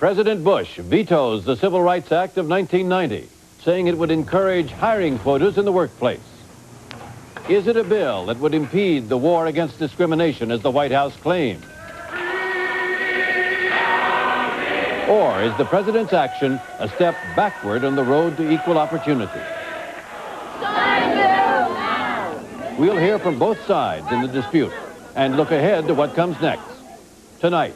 President Bush vetoes the Civil Rights Act of 1990, saying it would encourage hiring quotas in the workplace. Is it a bill that would impede the war against discrimination, as the White House claimed? Or is the president's action a step backward on the road to equal opportunity? We'll hear from both sides in the dispute and look ahead to what comes next. Tonight.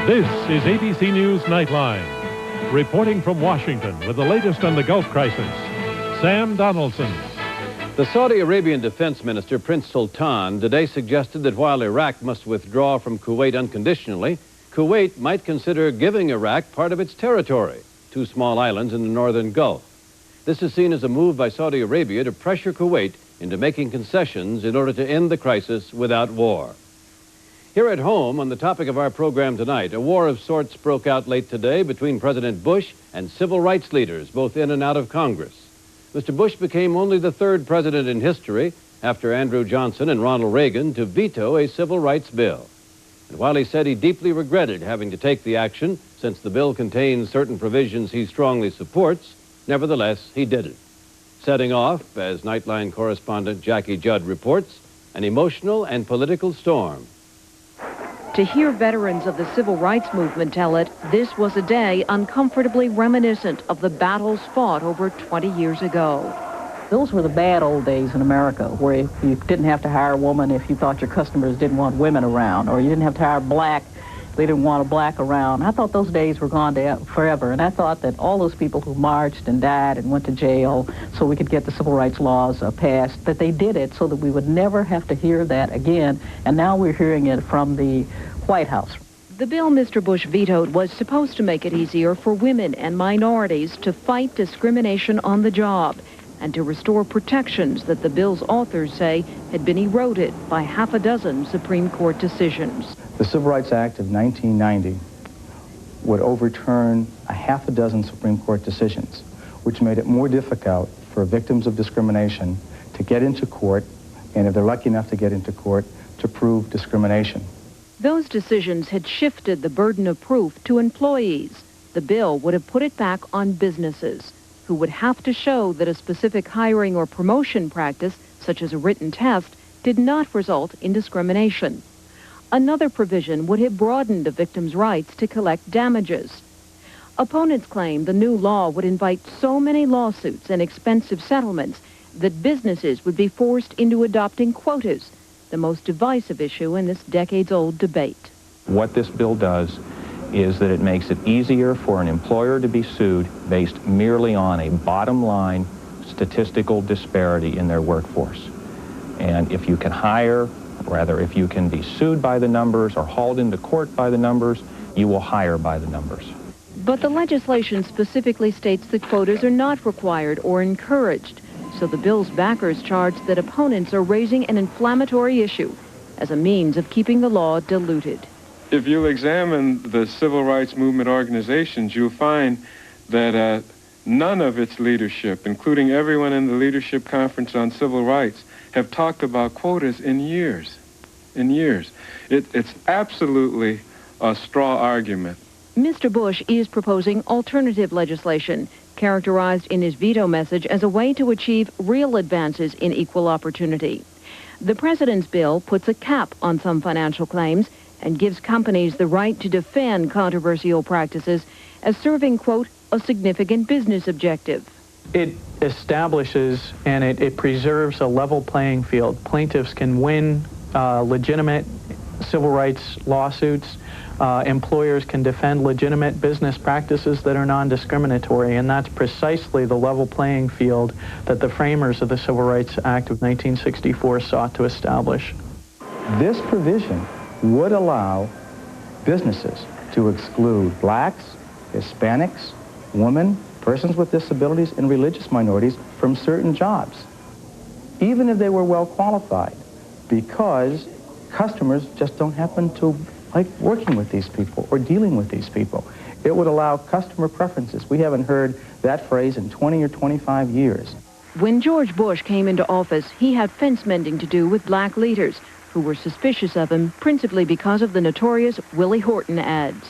This is ABC News Nightline. Reporting from Washington with the latest on the Gulf crisis, Sam Donaldson. The Saudi Arabian Defense Minister, Prince Sultan, today suggested that while Iraq must withdraw from Kuwait unconditionally, Kuwait might consider giving Iraq part of its territory, 2 small islands in the northern Gulf. This is seen as a move by Saudi Arabia to pressure Kuwait into making concessions in order to end the crisis without war. Here at home, on the topic of our program tonight, a war of sorts broke out late today between President Bush and civil rights leaders, both in and out of Congress. Mr. Bush became only the 3rd president in history, after Andrew Johnson and Ronald Reagan, to veto a civil rights bill. And while he said he deeply regretted having to take the action, since the bill contains certain provisions he strongly supports, nevertheless, he did it. Setting off, as Nightline correspondent Jackie Judd reports, an emotional and political storm. To hear veterans of the civil rights movement tell it, this was a day uncomfortably reminiscent of the battles fought over 20 years ago. Those were the bad old days in America, where you didn't have to hire a woman if you thought your customers didn't want women around, or you didn't have to hire black, they didn't want a black around. I thought those days were gone forever, and I thought that all those people who marched and died and went to jail so we could get the civil rights laws passed, that they did it so that we would never have to hear that again, and now we're hearing it from the White House. The bill Mr. Bush vetoed was supposed to make it easier for women and minorities to fight discrimination on the job and to restore protections that the bill's authors say had been eroded by half a dozen Supreme Court decisions. The Civil Rights Act of 1990 would overturn a half a dozen Supreme Court decisions, which made it more difficult for victims of discrimination to get into court, and if they're lucky enough to get into court, to prove discrimination. Those decisions had shifted the burden of proof to employees. The bill would have put it back on businesses, who would have to show that a specific hiring or promotion practice, such as a written test, did not result in discrimination. Another provision would have broadened a victim's rights to collect damages. Opponents claim the new law would invite so many lawsuits and expensive settlements that businesses would be forced into adopting quotas, the most divisive issue in this decades-old debate. What this bill does is that it makes it easier for an employer to be sued based merely on a bottom-line statistical disparity in their workforce. And if you can if you can be sued by the numbers or hauled into court by the numbers, you will hire by the numbers. But the legislation specifically states that quotas are not required or encouraged, so the bill's backers charge that opponents are raising an inflammatory issue as a means of keeping the law diluted. If you examine the civil rights movement organizations, you'll find that none of its leadership, including everyone in the Leadership Conference on Civil Rights, have talked about quotas in years. It's absolutely a straw argument. Mr. Bush is proposing alternative legislation, characterized in his veto message as a way to achieve real advances in equal opportunity. The president's bill puts a cap on some financial claims and gives companies the right to defend controversial practices as serving, quote, a significant business objective. It establishes and it preserves a level playing field. Plaintiffs can win legitimate civil rights lawsuits. Employers can defend legitimate business practices that are non-discriminatory, and that's precisely the level playing field that the framers of the Civil Rights Act of 1964 sought to establish. This provision would allow businesses to exclude blacks, Hispanics, women, persons with disabilities, and religious minorities from certain jobs, even if they were well qualified, because customers just don't happen to like working with these people or dealing with these people. It would allow customer preferences. We haven't heard that phrase in 20 or 25 years. When George Bush came into office, he had fence mending to do with black leaders who were suspicious of him, principally because of the notorious Willie Horton ads.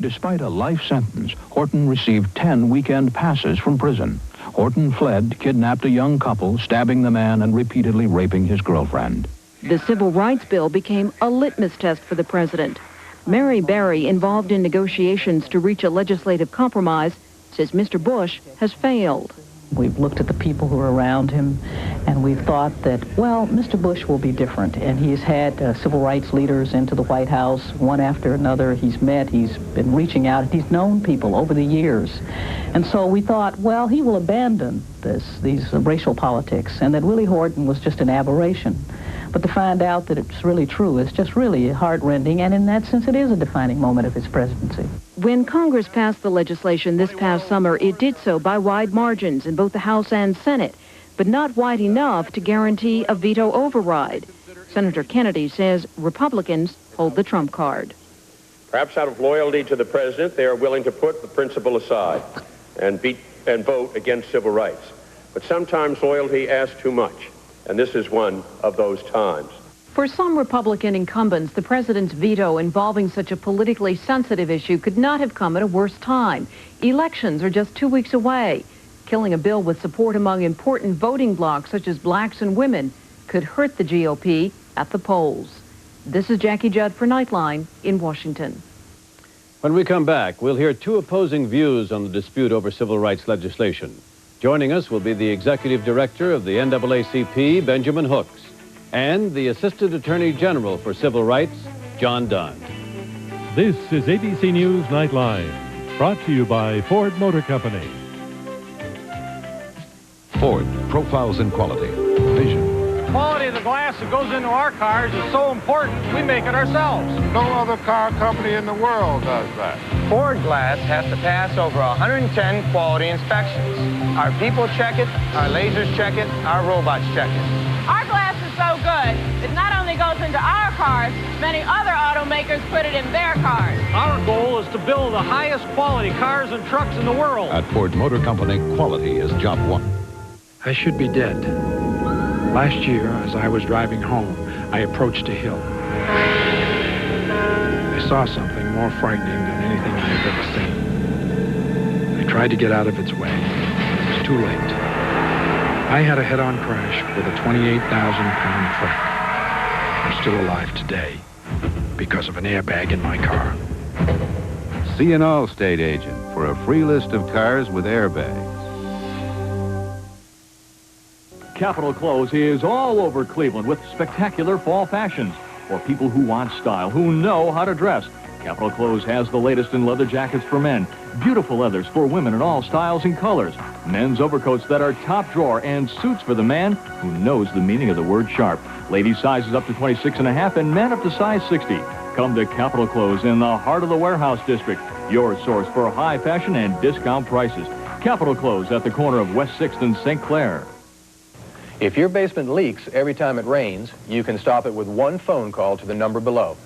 Despite a life sentence, Horton received 10 weekend passes from prison. Horton fled, kidnapped a young couple, stabbing the man and repeatedly raping his girlfriend. The Civil Rights Bill became a litmus test for the president. Mary Berry, involved in negotiations to reach a legislative compromise, says Mr. Bush has failed. We've looked at the people who are around him, and we've thought that, well, Mr. Bush will be different. And he's had civil rights leaders into the White House, one after another. He's met, he's been reaching out, he's known people over the years. And so we thought, well, he will abandon these racial politics, and that Willie Horton was just an aberration. But to find out that it's really true is just really heart-rending, and in that sense, it is a defining moment of his presidency. When Congress passed the legislation this past summer, it did so by wide margins in both the House and Senate, but not wide enough to guarantee a veto override. Senator Kennedy says Republicans hold the trump card. Perhaps out of loyalty to the president, they are willing to put the principle aside and vote against civil rights. But sometimes loyalty asks too much, and this is one of those times. For some Republican incumbents, the president's veto involving such a politically sensitive issue could not have come at a worse time. Elections are just 2 weeks away. Killing a bill with support among important voting blocs such as blacks and women could hurt the GOP at the polls. This is Jackie Judd for Nightline in Washington. When we come back, we'll hear two opposing views on the dispute over civil rights legislation. Joining us will be the Executive Director of the NAACP, Benjamin Hooks, and the Assistant Attorney General for Civil Rights, John Dunne. This is ABC News Nightline, brought to you by Ford Motor Company. Ford profiles in quality, vision. The quality of the glass that goes into our cars is so important, we make it ourselves. No other car company in the world does that. Ford glass has to pass over 110 quality inspections. Our people check it, our lasers check it, our robots check it. Our glass is so good, it not only goes into our cars, many other automakers put it in their cars. Our goal is to build the highest quality cars and trucks in the world. At Ford Motor Company, quality is job one. I should be dead. Last year, as I was driving home, I approached a hill. I saw something more frightening than anything I have ever seen. I tried to get out of its way. It was too late. I had a head-on crash with a 28,000-pound truck. I'm still alive today because of an airbag in my car. See an Allstate agent for a free list of cars with airbags. Capitol Clothes is all over Cleveland with spectacular fall fashions for people who want style, who know how to dress. Capitol Clothes has the latest in leather jackets for men, beautiful leathers for women in all styles and colors, men's overcoats that are top drawer, and suits for the man who knows the meaning of the word sharp. Ladies sizes up to 26.5 and men up to size 60. Come to Capitol Clothes in the heart of the Warehouse District, your source for high fashion and discount prices. Capitol Clothes at the corner of West 6th and St. Clair. If your basement leaks every time it rains, you can stop it with one phone call to the number below.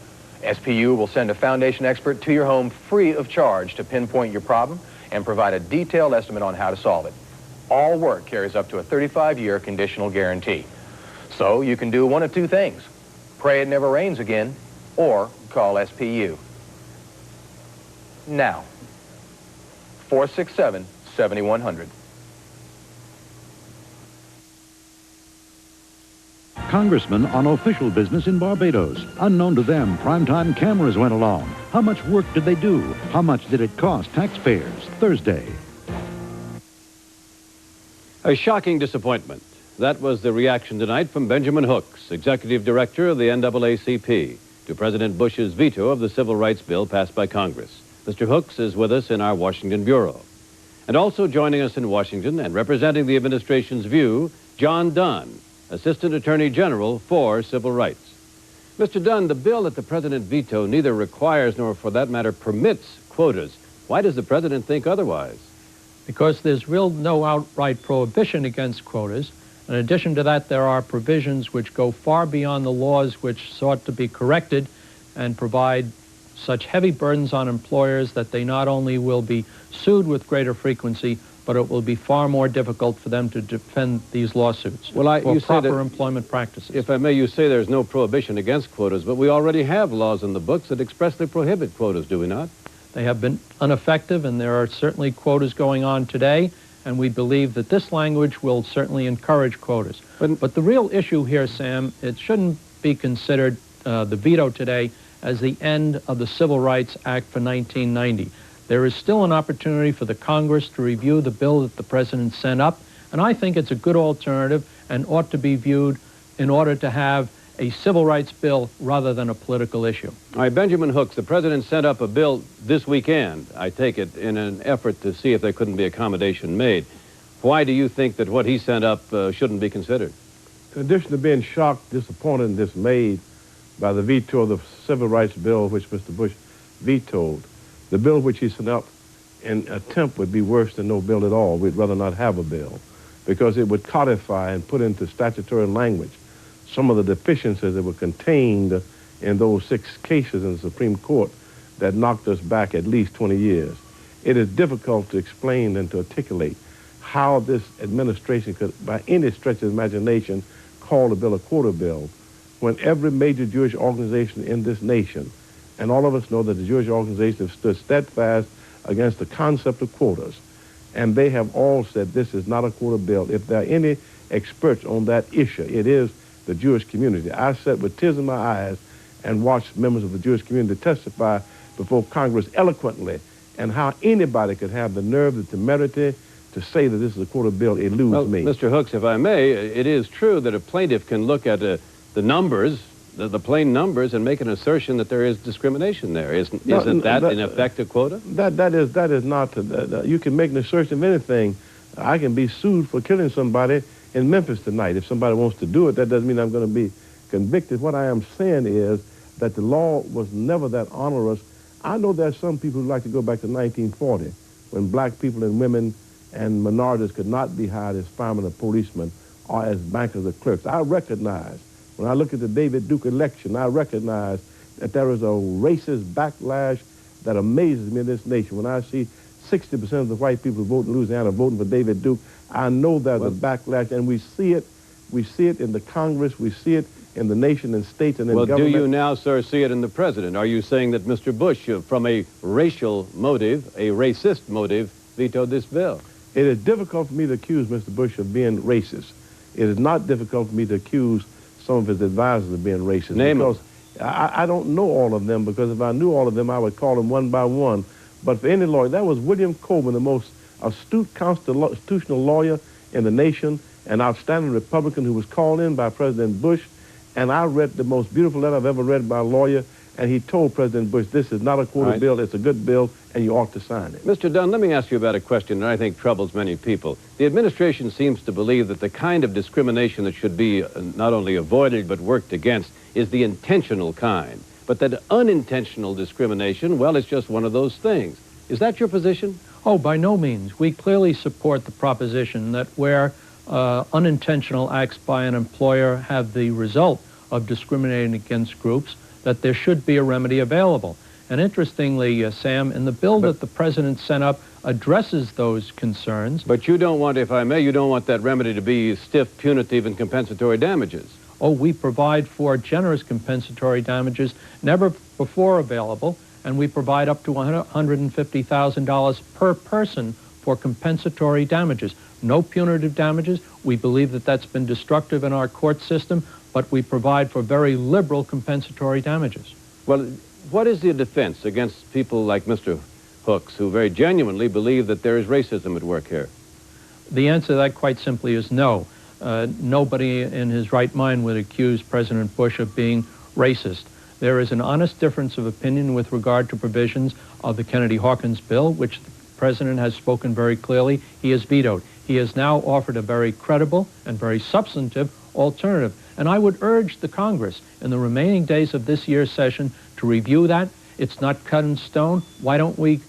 S.P.U. will send a foundation expert to your home free of charge to pinpoint your problem and provide a detailed estimate on how to solve it. All work carries up to a 35-year conditional guarantee. So you can do one of two things: pray it never rains again, or call S.P.U. Now, 467-7100. Congressmen on official business in Barbados. Unknown to them, primetime cameras went along. How much work did they do? How much did it cost taxpayers? Thursday. A shocking disappointment. That was the reaction tonight from Benjamin Hooks, Executive Director of the NAACP, to President Bush's veto of the Civil Rights Bill passed by Congress. Mr. Hooks is with us in our Washington Bureau. And also joining us in Washington and representing the administration's view, John Dunne, Assistant Attorney General for Civil Rights. Mr. Dunne, the bill that the president vetoed neither requires nor, for that matter, permits quotas. Why does the president think otherwise? Because there's no outright prohibition against quotas. In addition to that, there are provisions which go far beyond the laws which sought to be corrected and provide such heavy burdens on employers that they not only will be sued with greater frequency, but it will be far more difficult for them to defend these lawsuits for proper employment practices. If I may, you say there's no prohibition against quotas, but we already have laws in the books that expressly prohibit quotas, do we not? They have been ineffective, and there are certainly quotas going on today, and we believe that this language will certainly encourage quotas. But the real issue here, Sam, it shouldn't be considered the veto today as the end of the Civil Rights Act for 1990. There is still an opportunity for the Congress to review the bill that the President sent up, and I think it's a good alternative and ought to be viewed in order to have a civil rights bill rather than a political issue. All right, Benjamin Hooks, the President sent up a bill this weekend, I take it, in an effort to see if there couldn't be accommodation made. Why do you think that what he sent up shouldn't be considered? In addition to being shocked, disappointed, and dismayed by the veto of the civil rights bill which Mr. Bush vetoed, the bill which he sent up in attempt would be worse than no bill at all. We'd rather not have a bill because it would codify and put into statutory language some of the deficiencies that were contained in those 6 cases in the Supreme Court that knocked us back at least 20 years. It is difficult to explain and to articulate how this administration could, by any stretch of imagination, call the bill a quota bill when every major Jewish organization in this nation, and all of us know that the Jewish organizations have stood steadfast against the concept of quotas, and they have all said this is not a quota bill. If there are any experts on that issue, it is the Jewish community. I sat with tears in my eyes and watched members of the Jewish community testify before Congress eloquently, and how anybody could have the nerve, the temerity to say that this is a quota bill eludes me. Mr. Hooks, if I may, it is true that a plaintiff can look at the numbers, the plain numbers, and make an assertion that there is discrimination there. Isn't that in effect a quota? That is not. You can make an assertion of anything. I can be sued for killing somebody in Memphis tonight. If somebody wants to do it, that doesn't mean I'm going to be convicted. What I am saying is that the law was never that onerous. I know there are some people who like to go back to 1940 when black people and women and minorities could not be hired as firemen or policemen or as bankers or clerks. I recognize, when I look at the David Duke election, I recognize that there is a racist backlash that amazes me in this nation. When I see 60% of the white people who vote in Louisiana voting for David Duke, I know there's a backlash, and we see it in the Congress, we see it in the nation and states and in government. Well, do you now, sir, see it in the President? Are you saying that Mr. Bush, from a racial motive, a racist motive, vetoed this bill? It is difficult for me to accuse Mr. Bush of being racist. It is not difficult for me to accuse some of his advisors of being racist. Name them. I don't know all of them, because if I knew all of them, I would call them one by one. But for any lawyer, that was William Coleman, the most astute constitutional lawyer in the nation, an outstanding Republican who was called in by President Bush. And I read the most beautiful letter I've ever read by a lawyer, and he told President Bush, this is not a quota bill, it's a good bill, and you ought to sign it. Mr. Dunne, let me ask you about a question that I think troubles many people. The administration seems to believe that the kind of discrimination that should be not only avoided but worked against is the intentional kind, but that unintentional discrimination, well, it's just one of those things. Is that your position? Oh, by no means. We clearly support the proposition that where unintentional acts by an employer have the result of discriminating against groups, that there should be a remedy available. And interestingly, Sam, in the bill that the President sent up addresses those concerns. But you don't want, if I may, you don't want that remedy to be stiff, punitive, and compensatory damages. Oh, we provide for generous compensatory damages never before available, and we provide up to $150,000 per person for compensatory damages. No punitive damages. We believe that that's been destructive in our court system, but we provide for very liberal compensatory damages. Well, what is the defense against people like Mr. Hooks, who very genuinely believe that there is racism at work here? The answer to that quite simply is no. Nobody in his right mind would accuse President Bush of being racist. There is an honest difference of opinion with regard to provisions of the Kennedy-Hawkins bill, which the President has spoken very clearly. He has vetoed. He has now offered a very credible and very substantive alternative. And I would urge the Congress in the remaining days of this year's session to review that. It's not cut in stone. Why don't we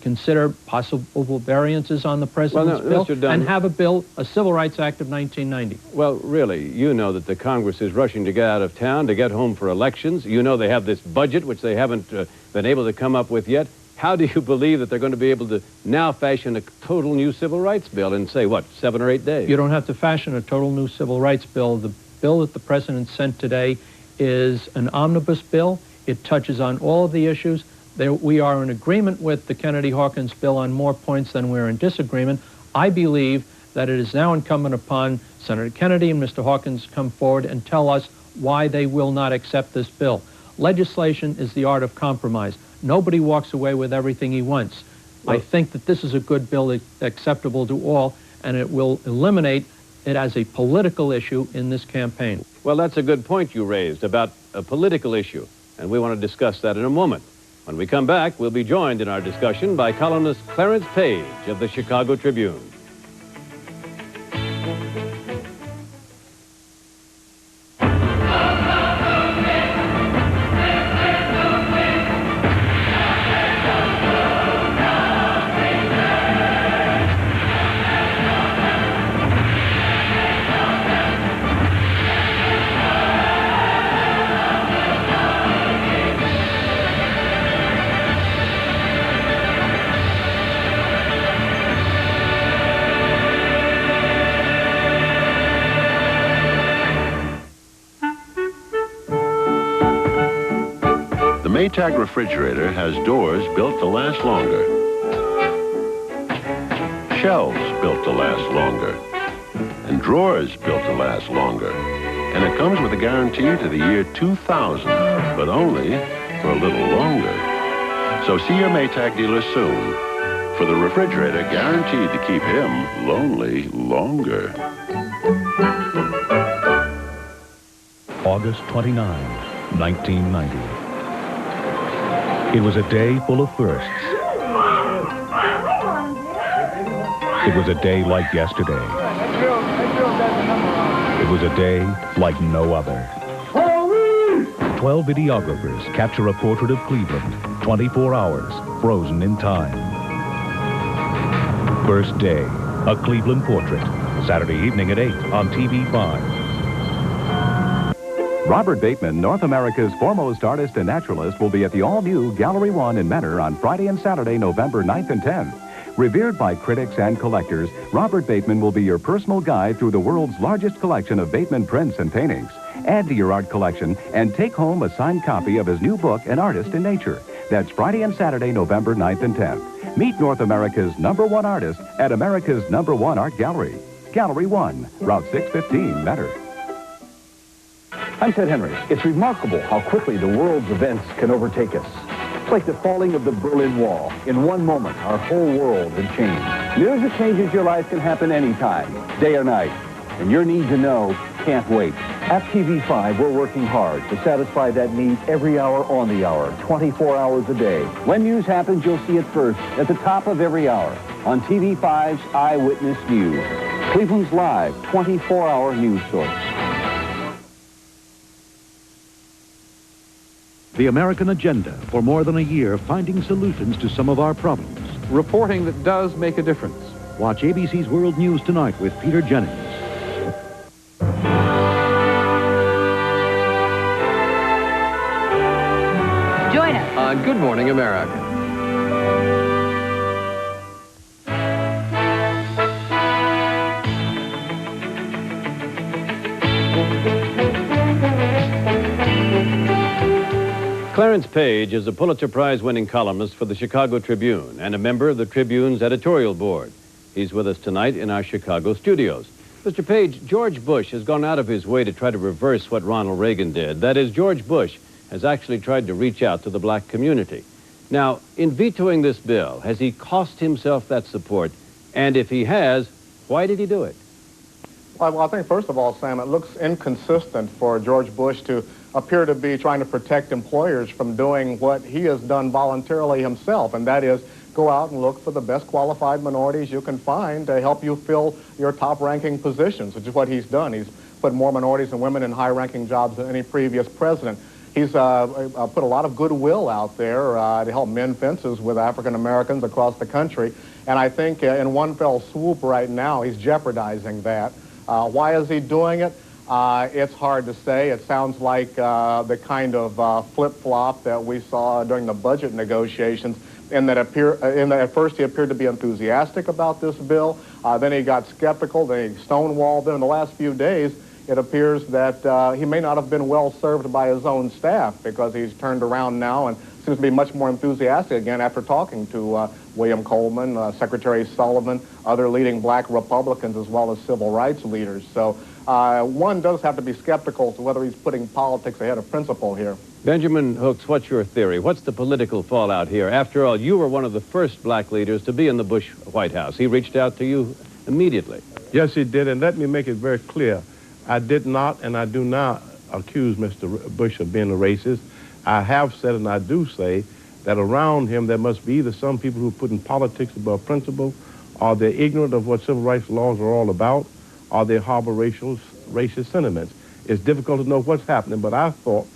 consider possible variances on the President's bill and have a bill, a Civil Rights Act of 1990? Well, really, you know that the Congress is rushing to get out of town, to get home for elections. You know they have this budget, which they haven't been able to come up with yet. how do you believe that they're going to be able to now fashion a total new civil rights bill in, say, what, 7 or 8 days? You don't have to fashion a total new civil rights bill. The bill that the President sent today is an omnibus bill. It touches on all of the issues. We are in agreement with the Kennedy-Hawkins bill on more points than we're in disagreement. I believe that it is now incumbent upon Senator Kennedy and Mr. Hawkins to come forward and tell us why they will not accept this bill. Legislation is the art of compromise. Nobody walks away with everything he wants. I think that this is a good bill that's acceptable to all, and it will eliminate it as a political issue in this campaign. Well, that's a good point you raised about a political issue, and we want to discuss that in a moment. When we come back, we'll be joined in our discussion by columnist Clarence Page of the Chicago Tribune. The Maytag refrigerator has doors built to last longer, shelves built to last longer, and drawers built to last longer. And it comes with a guarantee to the year 2000, but only for a little longer. So see your Maytag dealer soon for the refrigerator guaranteed to keep him lonely longer. August 29, 1990. It was a day full of firsts. It was a day like yesterday. It was a day like no other. 12 videographers capture a portrait of Cleveland, 24 hours, frozen in time. First day, a Cleveland portrait. Saturday evening at 8 on TV5. Robert Bateman, North America's foremost artist and naturalist, will be at the all-new Gallery 1 in Mentor on Friday and Saturday, November 9th and 10th. Revered by critics and collectors, Robert Bateman will be your personal guide through the world's largest collection of Bateman prints and paintings. Add to your art collection and take home a signed copy of his new book, An Artist in Nature. That's Friday and Saturday, November 9th and 10th. Meet North America's #1 artist at America's #1 art gallery. Gallery 1, Route 615, Mentor. I'm Ted Henry. It's remarkable how quickly the world's events can overtake us. It's like the falling of the Berlin Wall. In one moment, our whole world had changed. News that changes your life can happen anytime, day or night. And your need to know can't wait. At TV5, we're working hard to satisfy that need every hour on the hour, 24 hours a day. When news happens, you'll see it first, at the top of every hour, on TV5's Eyewitness News. Cleveland's live, 24-hour news source. The American agenda for more than a year, finding solutions to some of our problems. Reporting that does make a difference. Watch ABC's World News Tonight with Peter Jennings. Join us on Good Morning America. Clarence Page is a Pulitzer Prize-winning columnist for the Chicago Tribune and a member of the Tribune's editorial board. He's with us tonight in our Chicago studios. Mr. Page, George Bush has gone out of his way to try to reverse what Ronald Reagan did. That is, George Bush has actually tried to reach out to the black community. Now, in vetoing this bill, has he cost himself that support? And if he has, why did he do it? Well, I think, first of all, Sam, it looks inconsistent for George Bush to appear to be trying to protect employers from doing what he has done voluntarily himself, and that is go out and look for the best qualified minorities you can find to help you fill your top-ranking positions, which is what he's done. He's put more minorities and women in high-ranking jobs than any previous president. He's put a lot of goodwill out there to help mend fences with African Americans across the country, and I think in one fell swoop right now, he's jeopardizing that. Why is he doing it? It's hard to say. It sounds like the kind of flip-flop that we saw during the budget negotiations in that at first he appeared to be enthusiastic about this bill, then he got skeptical, then he stonewalled. Then in the last few days, it appears that he may not have been well served by his own staff, because he's turned around now and seems to be much more enthusiastic again after talking to William Coleman, Secretary Sullivan, other leading black Republicans, as well as civil rights leaders. So one does have to be skeptical as to whether he's putting politics ahead of principle here. Benjamin Hooks, what's your theory? What's the political fallout here? After all, you were one of the first black leaders to be in the Bush White House. He reached out to you immediately. Yes, he did, and let me make it very clear. I did not, and I do not accuse Mr. Bush of being a racist. I have said, and I do say, that around him there must be either some people who put in politics above principle, or they're ignorant of what civil rights laws are all about, or they harbor racist sentiments. It's difficult to know what's happening, but I thought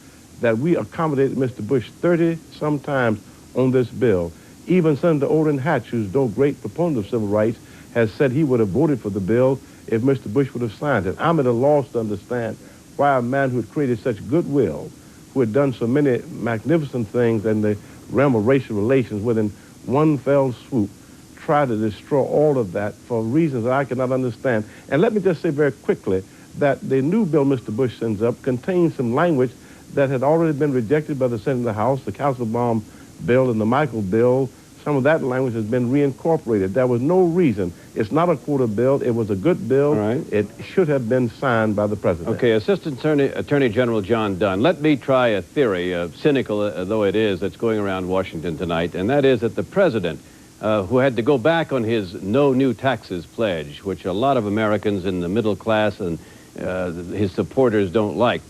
that we accommodated Mr. Bush 30-some times on this bill. Even Senator Orrin Hatch, who's no great proponent of civil rights, has said he would have voted for the bill if Mr. Bush would have signed it. I'm at a loss to understand why a man who had created such goodwill, who had done so many magnificent things in the realm of racial relations, within one fell swoop, tried to destroy all of that for reasons that I cannot understand. And let me just say very quickly that the new bill Mr. Bush sends up contains some language that had already been rejected by the Senate and the House, the Castlebaum bill and the Michael bill. Some of that language has been reincorporated. There was no reason. It's not a quota bill. It was a good bill. Right. It should have been signed by the president. Okay, Assistant Attorney General John Dunne, let me try a theory, cynical though it is, that's going around Washington tonight, and that is that the president, who had to go back on his no new taxes pledge, which a lot of Americans in the middle class and his supporters don't like,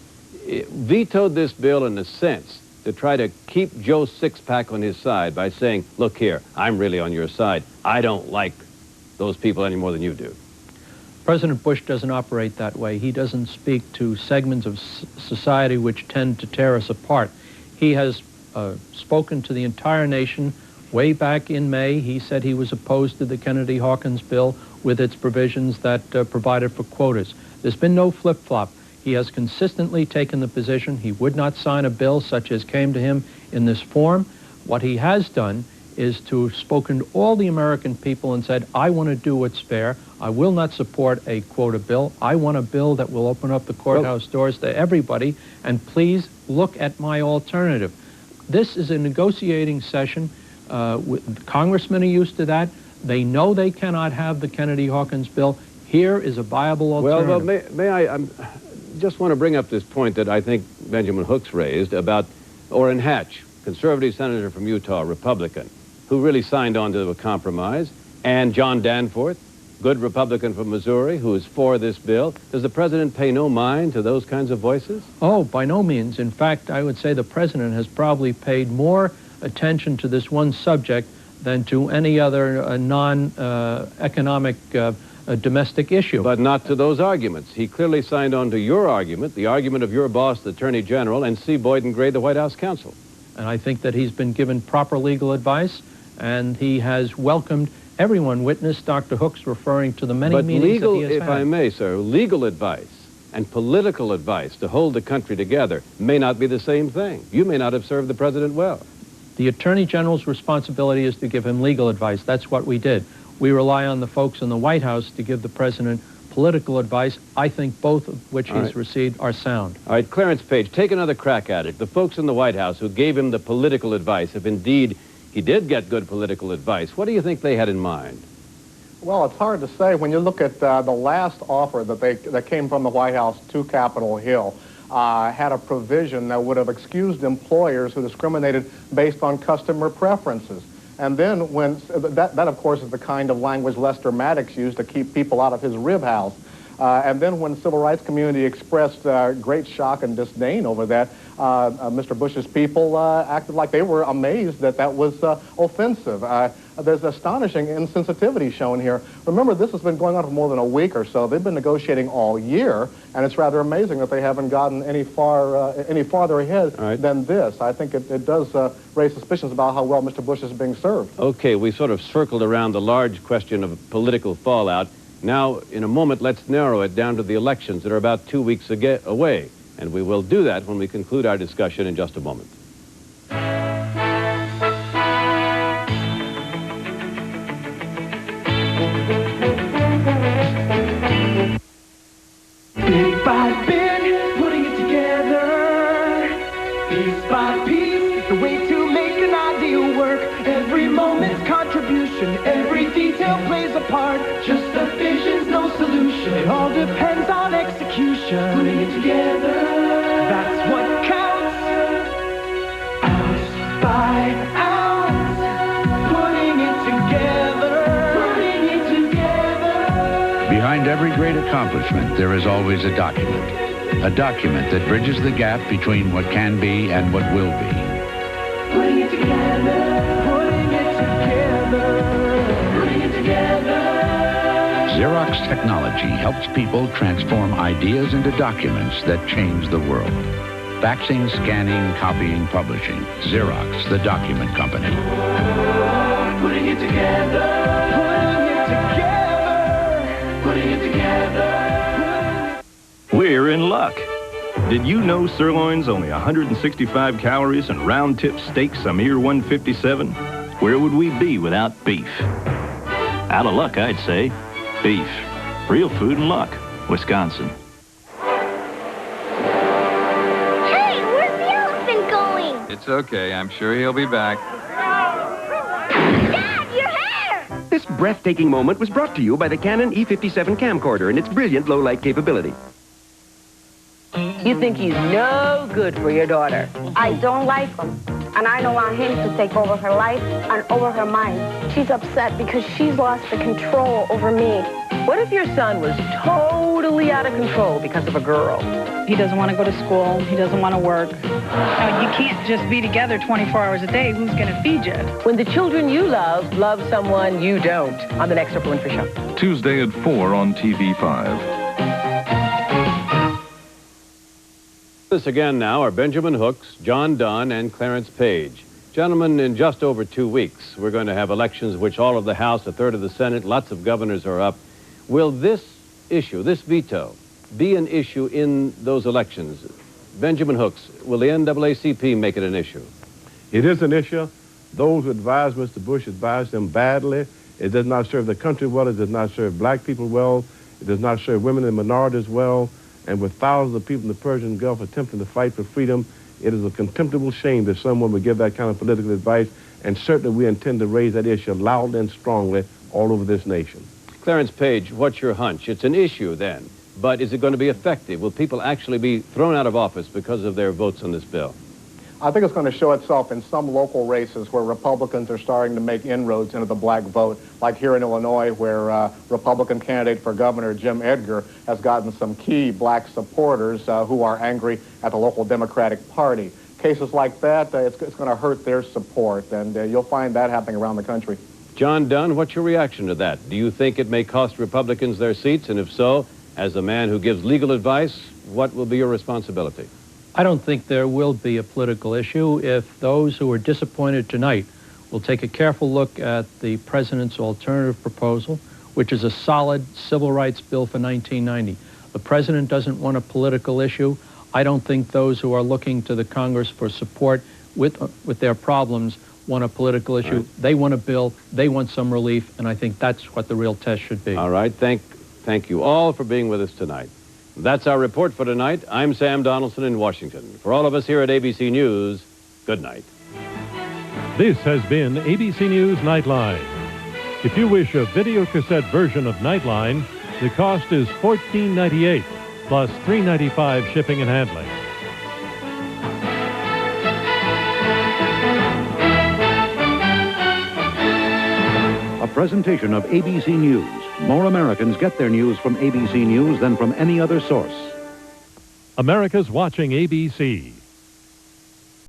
vetoed this bill in a sense to try to keep Joe Sixpack on his side by saying, look here, I'm really on your side. I don't like those people any more than you do. President Bush doesn't operate that way. He doesn't speak to segments of society which tend to tear us apart. He has spoken to the entire nation. Way back in May, he said he was opposed to the Kennedy-Hawkins bill with its provisions that provided for quotas. There's been no flip-flop. He has consistently taken the position he would not sign a bill such as came to him in this form. What he has done is to have spoken to all the American people and said, I want to do what's fair. I will not support a quota bill. I want a bill that will open up the courthouse doors to everybody, and please look at my alternative. This is a negotiating session. Congressmen are used to that. They know they cannot have the Kennedy-Hawkins bill. Here is a viable alternative. Well, may I just want to bring up this point that I think Benjamin Hooks raised about Orrin Hatch, conservative senator from Utah, Republican, who really signed on to a compromise, and John Danforth, good Republican from Missouri, who is for this bill. Does the president pay no mind to those kinds of voices? Oh, by no means. In fact, I would say the president has probably paid more attention to this one subject than to any other non-economic domestic issue. But not to those arguments. He clearly signed on to your argument, the argument of your boss, the Attorney General, and C. Boyden Gray, the White House counsel. And I think that he's been given proper legal advice, and he has welcomed everyone. Witness Dr. Hooks referring to the many meetings that he has had. If I may, sir, legal advice and political advice to hold the country together may not be the same thing. You may not have served the president well. The Attorney General's responsibility is to give him legal advice. That's what we did. We rely on the folks in the White House to give the president political advice, I think both of which he's received are sound. All right, Clarence Page, take another crack at it. The folks in the White House who gave him the political advice, if indeed he did get good political advice, what do you think they had in mind? Well, it's hard to say. When you look at the last offer that came from the White House to Capitol Hill, had a provision that would have excused employers who discriminated based on customer preferences. And then when, that of course is the kind of language Lester Maddox used to keep people out of his rib house. And then when the civil rights community expressed great shock and disdain over that, Mr. Bush's people acted like they were amazed that that was offensive. There's astonishing insensitivity shown here. Remember, this has been going on for more than a week or so. They've been negotiating all year, and it's rather amazing that they haven't gotten any farther ahead than this. I think it does raise suspicions about how well Mr. Bush is being served. Okay, we sort of circled around the large question of political fallout. Now, in a moment, let's narrow it down to the elections that are about 2 weeks away. And we will do that when we conclude our discussion in just a moment. Bit by bit, putting it together. Piece by piece, the way to make an ideal work. Every moment's contribution, every detail plays a part. Just a vision's no solution. It all depends on execution. Putting it together, that's what counts. Ounce by ounce, putting it together. Putting it together. Behind every great accomplishment, there is always a document. A document that bridges the gap between what can be and what will be. Putting it together, putting it together, putting it together. Xerox technology helps people transform ideas into documents that change the world. Faxing, scanning, copying, publishing. Xerox, the document company. Putting it together, putting it together, putting it together. We're in luck. Did you know sirloin's only 165 calories and round-tip steaks a mere 157? Where would we be without beef? Out of luck, I'd say. Beef. Real food and luck. Wisconsin. Hey, where's the elephant going? It's okay. I'm sure he'll be back. Dad, your hair! This breathtaking moment was brought to you by the Canon E57 camcorder and its brilliant low-light capability. You think he's no good for your daughter. I don't like him, and I don't want him to take over her life and over her mind. She's upset because she's lost the control over me. What if your son was totally out of control because of a girl? He doesn't want to go to school. He doesn't want to work. Now, you can't just be together 24 hours a day. Who's going to feed you? When the children you love someone you don't. On the next Oprah Winfrey Show. Tuesday at 4 on TV5. This again now are Benjamin Hooks, John Dunne, and Clarence Page. Gentlemen, in just over 2 weeks, we're going to have elections which all of the House, a third of the Senate, lots of governors are up. Will this issue, this veto, be an issue in those elections? Benjamin Hooks, will the NAACP make it an issue? It is an issue. Those who advise Mr. Bush advise them badly. It does not serve the country well. It does not serve black people well. It does not serve women and minorities well. And with thousands of people in the Persian Gulf attempting to fight for freedom, it is a contemptible shame that someone would give that kind of political advice, and certainly we intend to raise that issue loudly and strongly all over this nation. Clarence Page, what's your hunch? It's an issue then, but is it going to be effective? Will people actually be thrown out of office because of their votes on this bill? I think it's going to show itself in some local races where Republicans are starting to make inroads into the black vote, like here in Illinois, where Republican candidate for governor Jim Edgar has gotten some key black supporters who are angry at the local Democratic Party. Cases like that, it's going to hurt their support, and you'll find that happening around the country. John Dunne, what's your reaction to that? Do you think it may cost Republicans their seats? And if so, as a man who gives legal advice, what will be your responsibility? I don't think there will be a political issue if those who are disappointed tonight will take a careful look at the president's alternative proposal, which is a solid civil rights bill for 1990. The president doesn't want a political issue. I don't think those who are looking to the Congress for support with their problems want a political issue. Right. They want a bill. They want some relief, and I think that's what the real test should be. All right. Thank you all for being with us tonight. That's our report for tonight. I'm Sam Donaldson in Washington. For all of us here at ABC News, good night. This has been ABC News Nightline. If you wish a videocassette version of Nightline, the cost is $14.98 plus $3.95 shipping and handling. A presentation of ABC News. More Americans get their news from ABC News than from any other source. America's watching ABC.